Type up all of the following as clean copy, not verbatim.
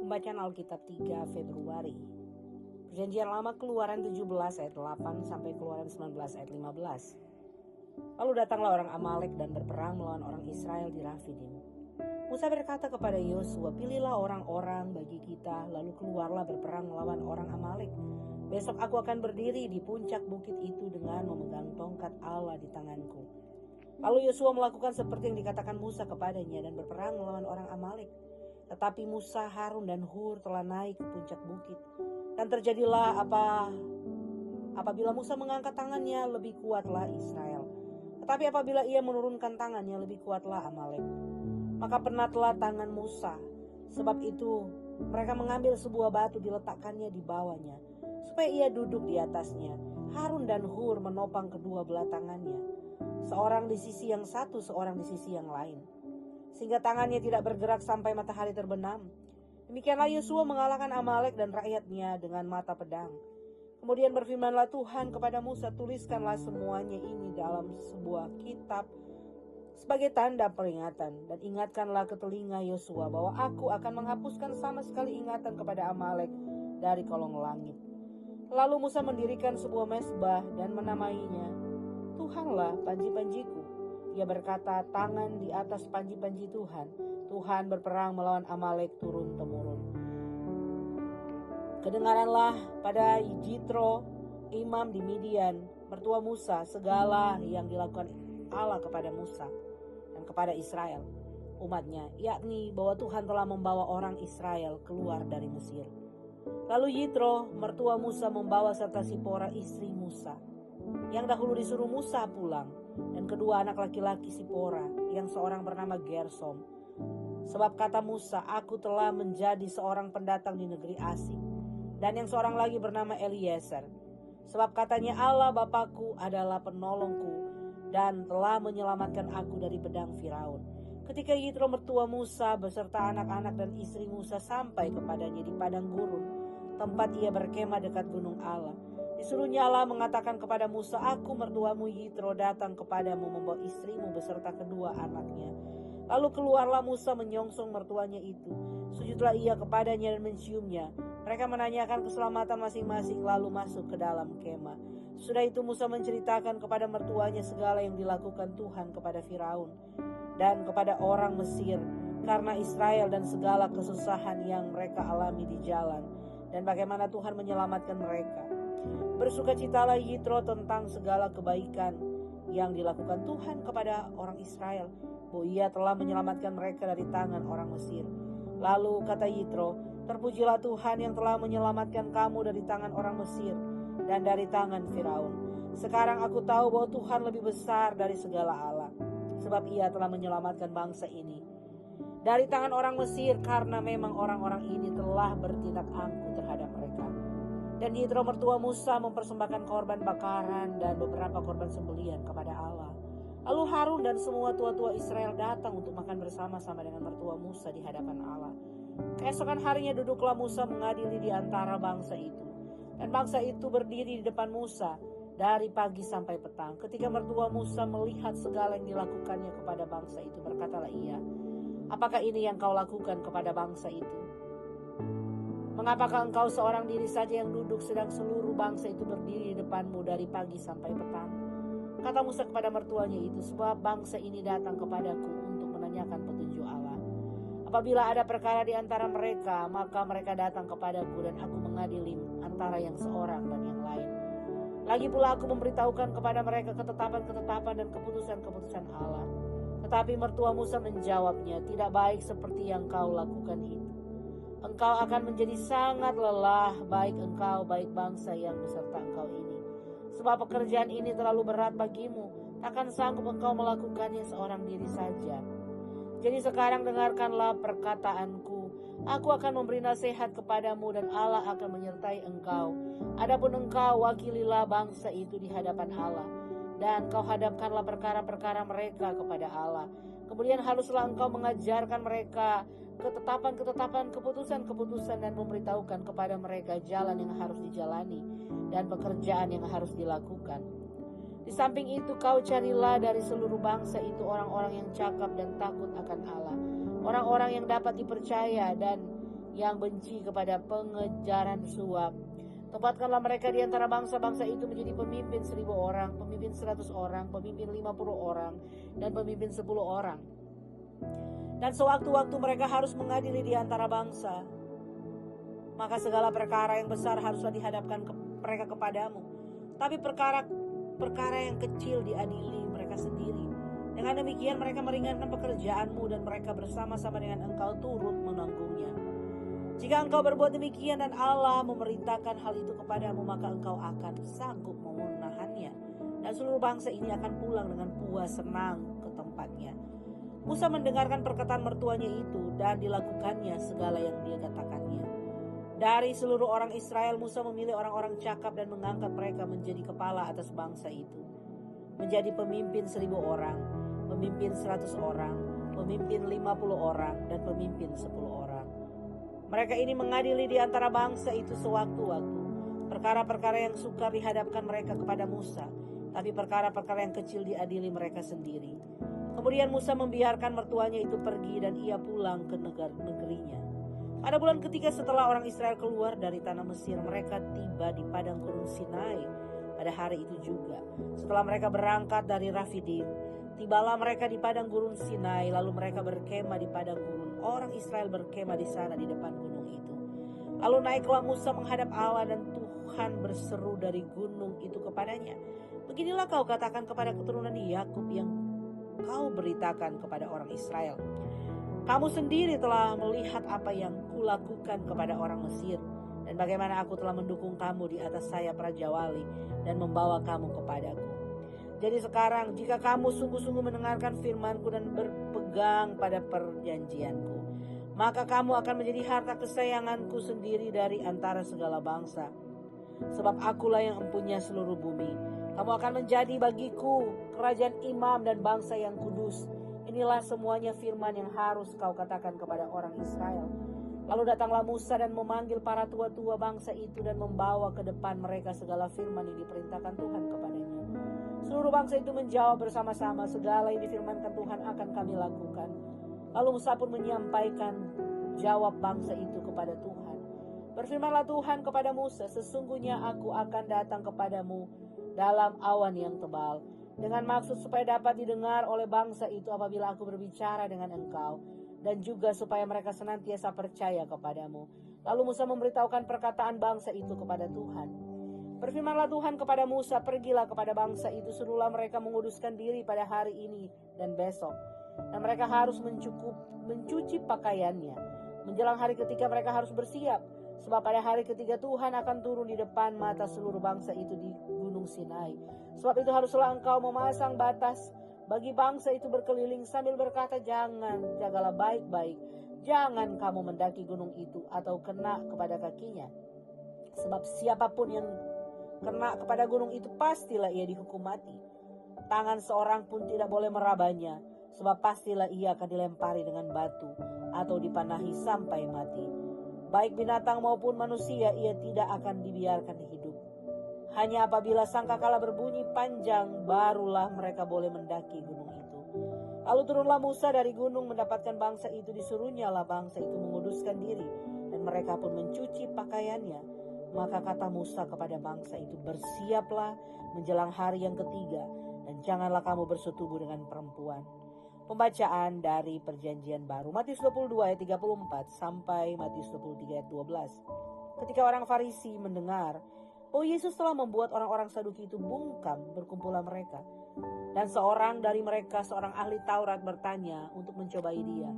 Pembacaan Alkitab 3 Februari. Perjanjian Lama Keluaran 17 ayat 8 sampai Keluaran 19 ayat 15. Lalu datanglah orang Amalek dan berperang melawan orang Israel di Rafidim. Musa berkata kepada Yosua, "Pilihlah orang-orang bagi kita, lalu keluarlah berperang melawan orang Amalek. Besok aku akan berdiri di puncak bukit itu dengan memegang tongkat Allah di tanganku." Lalu Yosua melakukan seperti yang dikatakan Musa kepadanya dan berperang melawan orang Amalek. Tetapi Musa, Harun, dan Hur telah naik ke puncak bukit. Dan terjadilah apabila Musa mengangkat tangannya, lebih kuatlah Israel. Tetapi apabila ia menurunkan tangannya, lebih kuatlah Amalek. Maka penatlah tangan Musa. Sebab itu mereka mengambil sebuah batu, diletakkannya di bawahnya, supaya ia duduk di atasnya. Harun dan Hur menopang kedua belah tangannya, seorang di sisi yang satu, seorang di sisi yang lain, sehingga tangannya tidak bergerak sampai matahari terbenam. Demikianlah Yosua mengalahkan Amalek dan rakyatnya dengan mata pedang. Kemudian berfirmanlah Tuhan kepada Musa, "Tuliskanlah semuanya ini dalam sebuah kitab sebagai tanda peringatan, dan ingatkanlah ke telinga Yosua bahwa aku akan menghapuskan sama sekali ingatan kepada Amalek dari kolong langit." Lalu Musa mendirikan sebuah mezbah dan menamainya Tuhanlah panji-panjiku. Ia berkata, tangan di atas panji-panji Tuhan. Tuhan berperang melawan Amalek turun-temurun. Kedengaranlah pada Jitro, imam di Midian, mertua Musa, segala yang dilakukan Allah kepada Musa dan kepada Israel, umatnya, yakni bahwa Tuhan telah membawa orang Israel keluar dari Mesir. Lalu Jitro, mertua Musa, membawa serta Sipora, istri Musa, yang dahulu disuruh Musa pulang, dan kedua anak laki-laki Sipora, yang seorang bernama Gersom. Sebab kata Musa, "Aku telah menjadi seorang pendatang di negeri asing." Dan yang seorang lagi bernama Eliezer. Sebab katanya, "Allah Bapakku adalah penolongku dan telah menyelamatkan aku dari pedang Firaun." Ketika Yitro mertua Musa beserta anak-anak dan istri Musa sampai kepadanya di padang gurun, tempat ia berkemah dekat gunung Allah, disuruhnya Allah mengatakan kepada Musa, "Aku mertuamu Yitro datang kepadamu membawa istrimu beserta kedua anaknya." Lalu keluarlah Musa menyongsong mertuanya itu. Sujudlah ia kepadanya dan menciumnya. Mereka menanyakan keselamatan masing-masing lalu masuk ke dalam kemah. Sudah itu Musa menceritakan kepada mertuanya segala yang dilakukan Tuhan kepada Firaun dan kepada orang Mesir karena Israel dan segala kesusahan yang mereka alami di jalan, dan bagaimana Tuhan menyelamatkan mereka. Bersukacitalah Yitro tentang segala kebaikan yang dilakukan Tuhan kepada orang Israel, bahwa ia telah menyelamatkan mereka dari tangan orang Mesir. Lalu kata Yitro, "Terpujilah Tuhan yang telah menyelamatkan kamu dari tangan orang Mesir dan dari tangan Firaun. Sekarang aku tahu bahwa Tuhan lebih besar dari segala Allah, sebab ia telah menyelamatkan bangsa ini dari tangan orang Mesir, karena memang orang-orang ini telah bertindak angkuh terhadap mereka." Dan Yitro mertua Musa mempersembahkan korban bakaran dan beberapa korban sembelihan kepada Allah. Lalu Harun dan semua tua-tua Israel datang untuk makan bersama-sama dengan mertua Musa di hadapan Allah. Keesokan harinya duduklah Musa mengadili di antara bangsa itu. Dan bangsa itu berdiri di depan Musa dari pagi sampai petang. Ketika mertua Musa melihat segala yang dilakukannya kepada bangsa itu, berkatalah ia, "Apakah ini yang kau lakukan kepada bangsa itu? Mengapakah engkau seorang diri saja yang duduk, sedang seluruh bangsa itu berdiri di depanmu dari pagi sampai petang?" Kata Musa kepada mertuanya itu, "Sebab bangsa ini datang kepadaku untuk menanyakan petunjuk Allah. Apabila ada perkara di antara mereka, maka mereka datang kepadaku dan aku mengadili antara yang seorang dan yang lain. Lagi pula aku memberitahukan kepada mereka ketetapan-ketetapan dan keputusan-keputusan Allah." Tetapi mertua Musa menjawabnya, "Tidak baik seperti yang kau lakukan itu. Engkau akan menjadi sangat lelah, baik engkau, baik bangsa yang beserta engkau ini. Sebab pekerjaan ini terlalu berat bagimu, takkan sanggup engkau melakukannya seorang diri saja. Jadi sekarang dengarkanlah perkataanku. Aku akan memberi nasihat kepadamu dan Allah akan menyertai engkau. Adapun engkau, wakililah bangsa itu di hadapan Allah, dan kau hadapkanlah perkara-perkara mereka kepada Allah. Kemudian haruslah engkau mengajarkan mereka ketetapan-ketetapan, keputusan-keputusan, dan memberitahukan kepada mereka jalan yang harus dijalani dan pekerjaan yang harus dilakukan. Di samping itu kau carilah dari seluruh bangsa itu orang-orang yang cakap dan takut akan Allah, orang-orang yang dapat dipercaya dan yang benci kepada pengejaran suap. Tempatkanlah mereka di antara bangsa-bangsa itu menjadi pemimpin 1.000 orang, pemimpin 100 orang, pemimpin 50 orang, dan pemimpin 10 orang. Dan sewaktu-waktu mereka harus mengadili di antara bangsa, maka segala perkara yang besar haruslah dihadapkan mereka kepadamu. Tapi perkara yang kecil diadili mereka sendiri. Dengan demikian mereka meringankan pekerjaanmu dan mereka bersama-sama dengan engkau turut menanggungnya. Jika engkau berbuat demikian dan Allah memerintahkan hal itu kepadamu, maka engkau akan sanggup menahannya. Dan seluruh bangsa ini akan pulang dengan puas senang ke tempatnya. Musa mendengarkan perkataan mertuanya itu dan dilakukannya segala yang dia katakannya. Dari seluruh orang Israel, Musa memilih orang-orang cakap dan mengangkat mereka menjadi kepala atas bangsa itu. Menjadi pemimpin 1.000 orang, pemimpin 100 orang, pemimpin 50 orang, dan pemimpin 10 orang. Mereka ini mengadili di antara bangsa itu sewaktu-waktu. Perkara-perkara yang sukar dihadapkan mereka kepada Musa, tapi perkara-perkara yang kecil diadili mereka sendiri. Kemudian Musa membiarkan mertuanya itu pergi dan ia pulang ke negerinya. Pada bulan ketiga setelah orang Israel keluar dari tanah Mesir, mereka tiba di padang gunung Sinai pada hari itu juga. Setelah mereka berangkat dari Rafidim, tibalah mereka di padang gurun Sinai, lalu mereka berkemah di padang gurun. Orang Israel berkemah di sana di depan gunung itu. Lalu naiklah Musa menghadap Allah dan Tuhan berseru dari gunung itu kepadanya. Beginilah kau katakan kepada keturunan Yakub yang kau beritakan kepada orang Israel. Kamu sendiri telah melihat apa yang kulakukan kepada orang Mesir dan bagaimana aku telah mendukung kamu di atas sayap Raja Wali dan membawa kamu kepadaku. Jadi sekarang jika kamu sungguh-sungguh mendengarkan firman-Ku dan berpegang pada perjanjian-Ku, maka kamu akan menjadi harta kesayangan-Ku sendiri dari antara segala bangsa. Sebab akulah yang empunya seluruh bumi. Kamu akan menjadi bagiku kerajaan imam dan bangsa yang kudus. Inilah semuanya firman yang harus kau katakan kepada orang Israel. Lalu datanglah Musa dan memanggil para tua-tua bangsa itu dan membawa ke depan mereka segala firman yang diperintahkan Tuhan kepadanya. Seluruh bangsa itu menjawab bersama-sama, segala yang difirmankan Tuhan akan kami lakukan. Lalu Musa pun menyampaikan jawab bangsa itu kepada Tuhan. Berfirmanlah Tuhan kepada Musa, sesungguhnya aku akan datang kepadamu dalam awan yang tebal, dengan maksud supaya dapat didengar oleh bangsa itu apabila aku berbicara dengan engkau, dan juga supaya mereka senantiasa percaya kepadamu. Lalu Musa memberitahukan perkataan bangsa itu kepada Tuhan. Berfirmanlah Tuhan kepada Musa, pergilah kepada bangsa itu, suruhlah mereka menguduskan diri pada hari ini dan besok. Dan mereka harus mencuci pakaiannya. Menjelang hari ketiga mereka harus bersiap, sebab pada hari ketiga Tuhan akan turun di depan mata seluruh bangsa itu di gunung Sinai. Sebab itu haruslah engkau memasang batas bagi bangsa itu berkeliling sambil berkata, jagalah baik-baik, jangan kamu mendaki gunung itu atau kena kepada kakinya. Sebab siapapun yang kena kepada gunung itu pastilah ia dihukum mati. Tangan seorang pun tidak boleh merabanya, sebab pastilah ia akan dilempari dengan batu atau dipanahi sampai mati. Baik binatang maupun manusia ia tidak akan dibiarkan hidup. Hanya apabila sangkakala berbunyi panjang, barulah mereka boleh mendaki gunung itu. Lalu turunlah Musa dari gunung mendapatkan bangsa itu, disuruhnyalah bangsa itu menguduskan diri, dan mereka pun mencuci pakaiannya. Maka kata Musa kepada bangsa itu, bersiaplah menjelang hari yang ketiga, dan janganlah kamu bersetubuh dengan perempuan. Pembacaan dari Perjanjian Baru, Matius 22 ayat 34 sampai Matius 23 ayat 12. Ketika orang Farisi mendengar bahwa Yesus telah membuat orang-orang Saduki itu bungkam, berkumpullah mereka. Dan seorang dari mereka, seorang ahli Taurat, bertanya untuk mencobai dia,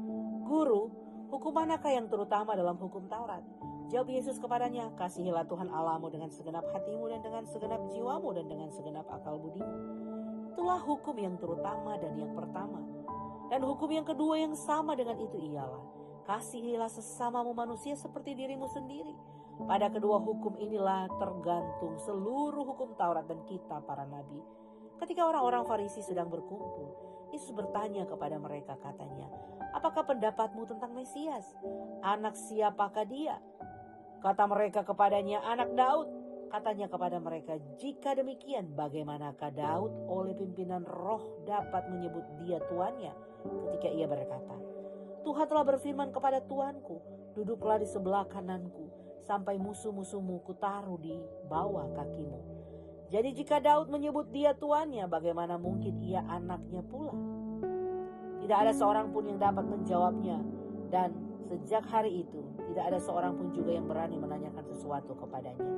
Guru, hukum manakah yang terutama dalam hukum Taurat? Jawab Yesus kepadanya, kasihilah Tuhan Allahmu dengan segenap hatimu dan dengan segenap jiwamu dan dengan segenap akal budimu. Itulah hukum yang terutama dan yang pertama. Dan hukum yang kedua yang sama dengan itu ialah, kasihilah sesamamu manusia seperti dirimu sendiri. Pada kedua hukum inilah tergantung seluruh hukum Taurat dan kitab para nabi. Ketika orang-orang Farisi sedang berkumpul, Yesus bertanya kepada mereka, katanya, apakah pendapatmu tentang Mesias? Anak siapakah dia? Kata mereka kepadanya, anak Daud. Katanya kepada mereka, jika demikian bagaimanakah Daud oleh pimpinan roh dapat menyebut dia tuannya ketika ia berkata, Tuhan telah berfirman kepada Tuanku, Duduklah di sebelah kananku, sampai musuh-musuhmu kutaruh di bawah kakimu. Jadi jika Daud menyebut dia tuannya, bagaimana mungkin ia anaknya pula? Tidak ada seorang pun yang dapat menjawabnya, dan sejak hari itu tidak ada seorang pun juga yang berani menanyakan sesuatu kepadanya.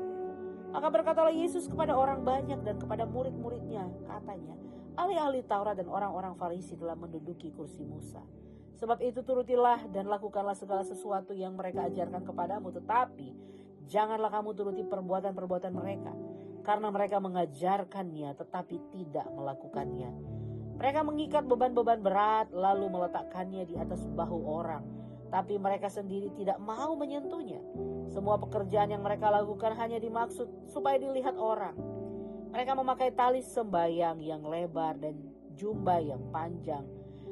Maka berkatalah Yesus kepada orang banyak dan kepada murid-muridnya, katanya, ahli-ahli Taurat dan orang-orang Farisi telah menduduki kursi Musa. Sebab itu turutilah dan lakukanlah segala sesuatu yang mereka ajarkan kepadamu, tetapi janganlah kamu turuti perbuatan-perbuatan mereka, karena mereka mengajarkannya tetapi tidak melakukannya. Mereka mengikat beban-beban berat lalu meletakkannya di atas bahu orang, tapi mereka sendiri tidak mau menyentuhnya. Semua pekerjaan yang mereka lakukan hanya dimaksud supaya dilihat orang. Mereka memakai tali sembayang yang lebar dan jubah yang panjang.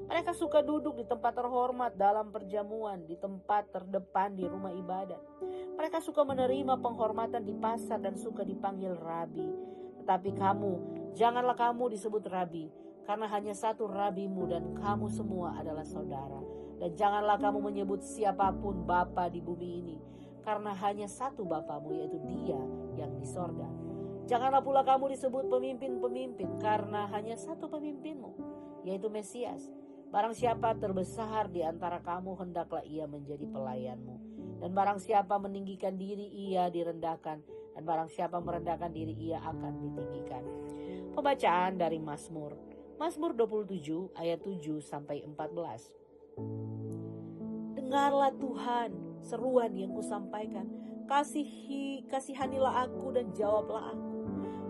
Mereka suka duduk di tempat terhormat dalam perjamuan, di tempat terdepan di rumah ibadat. Mereka suka menerima penghormatan di pasar dan suka dipanggil rabi. Tetapi kamu, janganlah kamu disebut rabi, karena hanya satu rabimu dan kamu semua adalah saudara. Dan janganlah kamu menyebut siapapun bapa di bumi ini, karena hanya satu bapamu, yaitu Dia yang di sorga. Janganlah pula kamu disebut pemimpin-pemimpin, karena hanya satu pemimpinmu, yaitu Mesias. Barang siapa terbesar di antara kamu, hendaklah ia menjadi pelayanmu. Dan barang siapa meninggikan diri, ia direndahkan. Dan barang siapa merendahkan diri, ia akan ditinggikan. Pembacaan dari Mazmur 27 ayat 7 sampai 14. Dengarlah Tuhan seruan yang kusampaikan. Kasihanilah aku dan jawablah aku.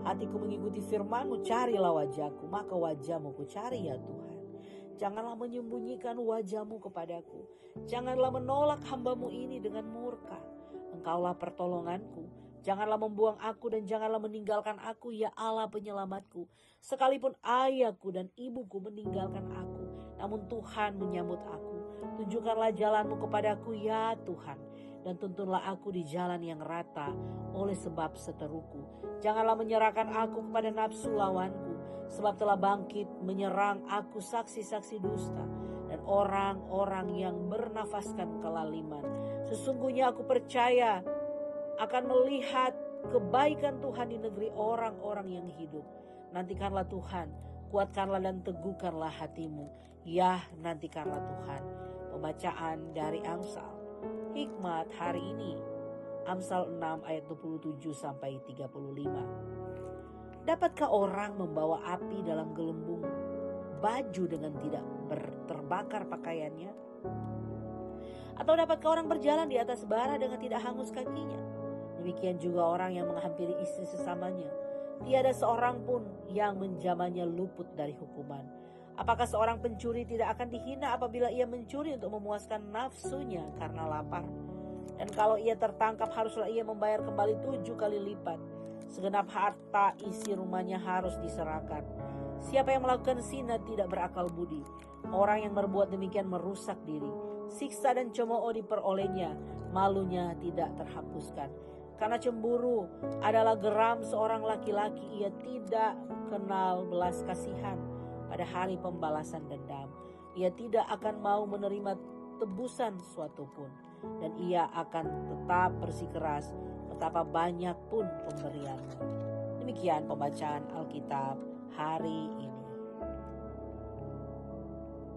Hatiku mengikuti firman-Mu, carilah wajah-Ku, maka wajah-Mu ku cari ya Tuhan. Janganlah menyembunyikan wajah-Mu kepadaku. Janganlah menolak hamba-Mu ini dengan murka. Engkaulah pertolonganku. Janganlah membuang aku dan janganlah meninggalkan aku, ya Allah penyelamatku. Sekalipun ayahku dan ibuku meninggalkan aku, namun Tuhan menyambut aku. Tunjukkanlah jalan-Mu kepadaku ya Tuhan, dan tuntunlah aku di jalan yang rata oleh sebab seteruku. Janganlah menyerahkan aku kepada nafsu lawanku, sebab telah bangkit menyerang aku saksi-saksi dusta dan orang-orang yang bernafaskan kelaliman. Sesungguhnya aku percaya akan melihat kebaikan Tuhan di negeri orang-orang yang hidup. Nantikanlah Tuhan, kuatkanlah dan teguhkanlah hatimu. Ya, nantikanlah Tuhan. Pembacaan dari Amsal. Hikmat hari ini, Amsal 6 ayat 27 sampai 35. Dapatkah orang membawa api dalam gelembung baju dengan tidak terbakar pakaiannya? Atau dapatkah orang berjalan di atas bara dengan tidak hangus kakinya? Demikian juga orang yang menghampiri istri sesamanya. Tiada seorang pun yang menjamanya luput dari hukuman. Apakah seorang pencuri tidak akan dihina apabila ia mencuri untuk memuaskan nafsunya karena lapar? Dan kalau ia tertangkap, haruslah ia membayar kembali 7 kali lipat. Segenap harta isi rumahnya harus diserahkan. Siapa yang melakukan zina tidak berakal budi. Orang yang berbuat demikian merusak diri. Siksa dan cemooh diperolehnya, malunya tidak terhapuskan. Karena cemburu adalah geram seorang laki-laki, ia tidak kenal belas kasihan pada hari pembalasan dendam. Ia tidak akan mau menerima tebusan suatu pun, dan ia akan tetap bersikeras betapa banyak pun pemberianmu. Demikian pembacaan Alkitab hari ini.